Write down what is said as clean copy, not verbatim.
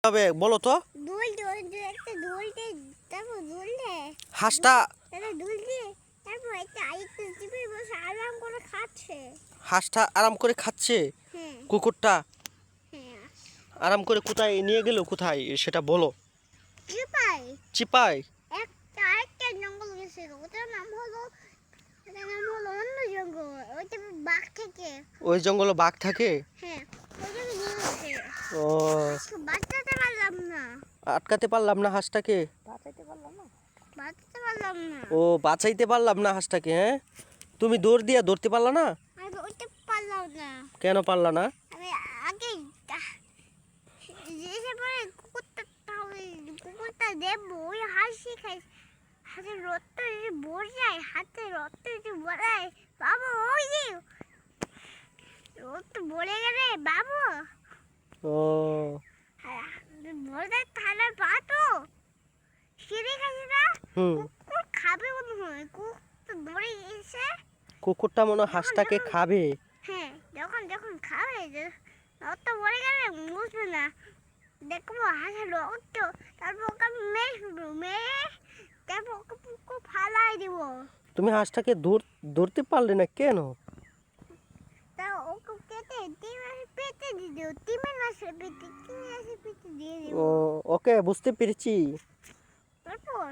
হবে বলো তো? দুল দুল দুল একটা দুল দে, তারপর দুল দে। হাঁসটা তাহলে দুল দিয়ে তারপর একটা আরেকটা চিপে বসে আরাম করে খাচ্ছে। হাঁসটা আরাম করে খাচ্ছে। হ্যাঁ কুকুরটা হ্যাঁ। আরাম করে কোথায় নিয়ে গেল, কোথায় সেটা বলো? চিপাই চিপায়। একটা আরেকটা জঙ্গল গেছিল, ওটার নাম হলো অন্য জঙ্গল। ওইটা বাঘ থেকে। ওই জঙ্গলে বাঘ থাকে? হ্যাঁ ওইটাকে নিয়ে গেছে। ও, আজকে বাঁচাতে পারলাম না। আটকাতে পারলাম না হাঁসটাকে। বাঁচাতে পারলাম না। বাঁচাতে পারলাম না। ও, বাঁচাইতে পারলাম না হাঁসটাকে। হ্যাঁ, তুমি দৌড় দিয়া ধরতে পারলা না? আমি ওইটা পারলাম না। কেন পারলা না? আমি আগে এসে পরে কুকুরটা দেখবো, ওই হাসি খাই, হাতের রক্ত যদি ভরে যায়, হাতে রক্ত যদি ভরায় বাবু, ওই যে রক্ত ভরে গেলে বাবু, ও, ভরে যায় তাহলে পাতো সিঁড়ি খাইছে না। হুম। কুকুর খাবে মনে হয়, কুকুর তো দৌড়ে এসে। কুকুরটা মনে হয় হাঁসটাকে খাবে। হ্যাঁ যখন যখন খাবে রক্ত ভরে গেলে বুঝবে না, দেখবো হাসে রক্ত, তারপর ওকে আমি মেরে ফেলবো, মেরে তারপর ওকে পুকুর ফালাই দিব। তুমি হাঁসটাকে ধরতে পারলে না কেন? তা ওকে কেটে ডিমের পেটে দিয়ে দিও, ডিমের মাছের পেটে, ডিমের মাছের পেটে দিয়ে দিব। ও, ওকে, বুঝতে পেরেছি। তারপর